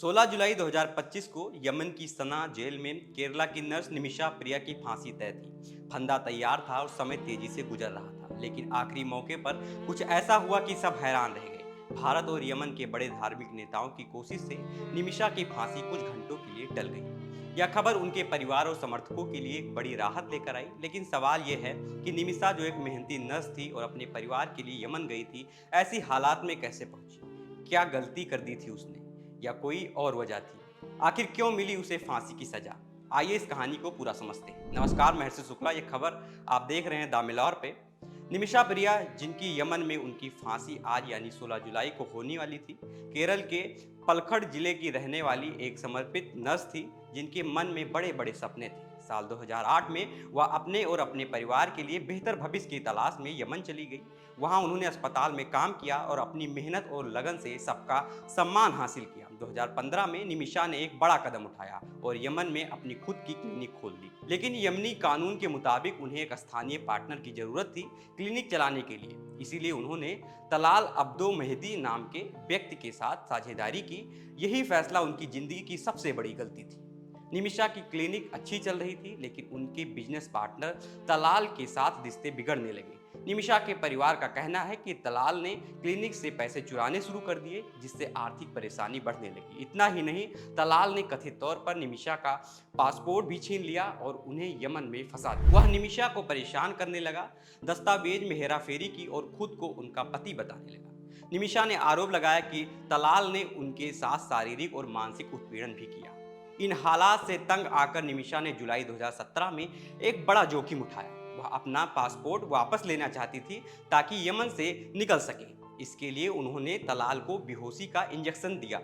16 जुलाई 2025 को यमन की सना जेल में केरला की नर्स निमिषा प्रिया की फांसी तय थी। फंदा तैयार था और समय तेजी से गुजर रहा था, लेकिन आखिरी मौके पर कुछ ऐसा हुआ कि सब हैरान रह गए। भारत और यमन के बड़े धार्मिक नेताओं की कोशिश से निमिषा की फांसी कुछ घंटों के लिए टल गई। यह खबर उनके परिवार और समर्थकों के लिए एक बड़ी राहत लेकर आई, लेकिन सवाल यह है कि निमिषा जो एक मेहनती नर्स थी और अपने परिवार के लिए यमन गई थी, ऐसी हालात में कैसे पहुंची? क्या गलती कर दी थी उसने, या कोई और वजह थी? आखिर क्यों मिली उसे फांसी की सजा? आइए इस कहानी को पूरा समझते हैं। नमस्कार, मैं हर्षित शुक्ला। ये खबर आप देख रहे हैं द मिलार पे। निमिषा प्रिया, जिनकी यमन में उनकी फांसी आज यानी 16 जुलाई को होने वाली थी, केरल के पलखड़ जिले की रहने वाली एक समर्पित नर्स थी, जिनके मन में बड़े बड़े सपने थे। साल 2008 में वह अपने और अपने परिवार के लिए बेहतर भविष्य की तलाश में यमन चली गई। वहां उन्होंने अस्पताल में काम किया और अपनी मेहनत और लगन से सबका सम्मान हासिल किया। 2015 में निमिषा ने एक बड़ा कदम उठाया और यमन में अपनी खुद की क्लिनिक खोल दी। लेकिन यमनी कानून के मुताबिक उन्हें एक स्थानीय पार्टनर की जरूरत थी क्लिनिक चलाने के लिए। इसीलिए उन्होंने तलाल अब्दो मेहदी नाम के व्यक्ति के साथ साझेदारी की। यही फैसला उनकी जिंदगी की सबसे बड़ी गलती थी। निमिषा की क्लिनिक अच्छी चल रही थी, लेकिन उनके बिजनेस पार्टनर तलाल के साथ रिश्ते बिगड़ने लगे। निमिषा के परिवार का कहना है कि तलाल ने क्लिनिक से पैसे चुराने शुरू कर दिए, जिससे आर्थिक परेशानी बढ़ने लगी। इतना ही नहीं, तलाल ने कथित तौर पर निमिषा का पासपोर्ट भी छीन लिया और उन्हें यमन में फंसा दिया। वह निमिषा को परेशान करने लगा, दस्तावेज में हेराफेरी की और खुद को उनका पति बताने लगा। निमिषा ने आरोप लगाया कि तलाल ने उनके साथ शारीरिक और मानसिक उत्पीड़न भी किया। इन हालात से तंग आकर निमिषा ने जुलाई 2017 में एक बड़ा जोखिम उठाया। वह अपना पासपोर्ट वापस लेना चाहती थी ताकि यमन से निकल सके। इसके लिए उन्होंने तलाल को बेहोशी का इंजेक्शन दिया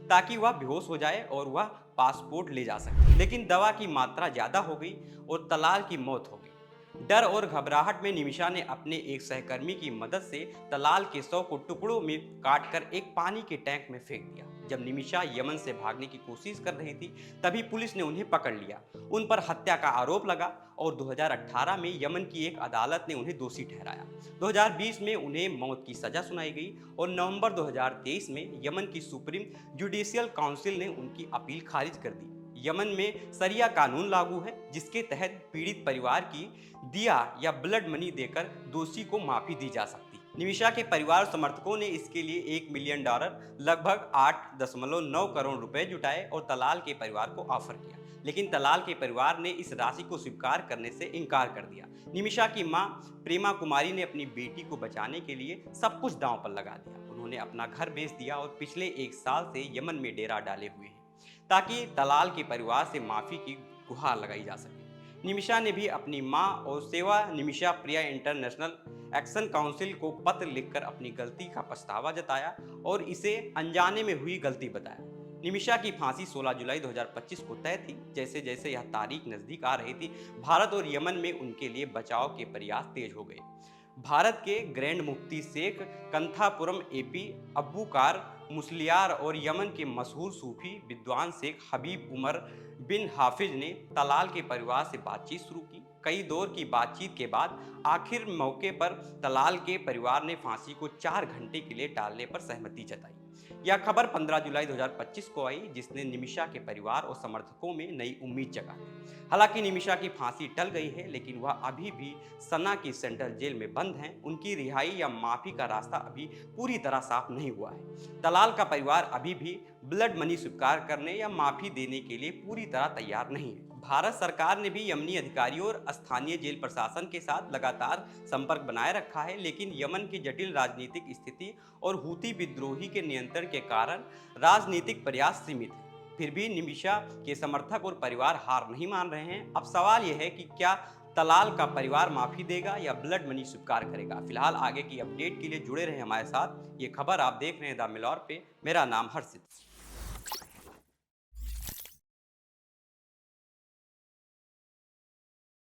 ताकि वह बेहोश हो जाए और वह पासपोर्ट ले जा सके। लेकिन दवा की मात्रा ज्यादा हो गई और तलाल की मौत हो गई। डर और घबराहट में निमिषा ने अपने एक सहकर्मी की मदद से तलाल के शव को टुकड़ों में काटकर एक पानी के टैंक में फेंक दिया। जब निमिषा यमन से भागने की कोशिश कर रही थी, तभी पुलिस ने उन्हें पकड़ लिया। उन पर हत्या का आरोप लगा और 2018 में यमन की एक अदालत ने उन्हें दोषी ठहराया। 2020 में उन्हें मौत की सजा सुनाई गई और नवंबर 2023 में यमन की सुप्रीम जुडिशियल काउंसिल ने उनकी अपील खारिज कर दी। यमन में शरिया कानून लागू है, जिसके तहत पीड़ित परिवार की दिया या ब्लड मनी देकर दोषी को माफी दी जा सकती। निमिषा के परिवार समर्थकों ने इसके लिए $1 मिलियन लगभग 8.9 करोड़ रुपए जुटाए और तलाल के परिवार को ऑफर किया। लेकिन तलाल के परिवार ने इस राशि को स्वीकार करने से इनकार कर दिया। निमिषा की मां प्रेमा कुमारी ने अपनी बेटी को बचाने के लिए सब कुछ दांव पर लगा दिया। उन्होंने अपना घर बेच दिया और पिछले 1 साल से यमन में डेरा डाले हुए हैं ताकि तलाल के परिवार से माफी की गुहार लगाई जा सके। निमिषा ने भी अपनी मां और सेवा निमिषा प्रिया इंटरनेशनल एक्शन काउंसिल को पत्र लिखकर अपनी गलती का पछतावा जताया और इसे अनजाने में हुई गलती बताया। निमिषा की फांसी 16 जुलाई 2025 को तय थी। जैसे जैसे यह तारीख नजदीक आ रही थी, भारत और यमन में उनके लिए बचाव के प्रयास तेज हो गए। भारत के ग्रैंड मुफ्ती शेख कंथापुरम एपी अब्बूकार मुस्लियार और यमन के मशहूर सूफी विद्वान शेख हबीब उमर बिन हाफिज ने तलाल के परिवार से बातचीत शुरू की। कई दौर की बातचीत के बाद आखिर मौके पर तलाल के परिवार ने फांसी को 4 घंटे के लिए टालने पर सहमति जताई। यह खबर 15 जुलाई 2025 को आई, जिसने निमिषा के परिवार और समर्थकों में नई उम्मीद जगा दी। हालांकि निमिषा की फांसी टल गई है, लेकिन वह अभी भी सना की सेंट्रल जेल में बंद हैं। उनकी रिहाई या माफी का रास्ता अभी पूरी तरह साफ नहीं हुआ है। तलाल का परिवार अभी भी ब्लड मनी स्वीकार करने या माफी देने के लिए पूरी तरह तैयार नहीं है। भारत सरकार ने भी यमनी अधिकारियों और स्थानीय जेल प्रशासन के साथ लगातार संपर्क बनाए रखा है, लेकिन यमन की जटिल राजनीतिक स्थिति और हूती विद्रोही के नियंत्रण के कारण राजनीतिक प्रयास सीमित है। फिर भी निमिषा के समर्थक और परिवार हार नहीं मान रहे हैं। अब सवाल यह है कि क्या तलाल का परिवार माफी देगा या ब्लड मनी स्वीकार करेगा। फिलहाल आगे की अपडेट के लिए जुड़े रहे हमारे साथ। ये खबर आप देख रहे हैं द मिलार पे। मेरा नाम हर्षित।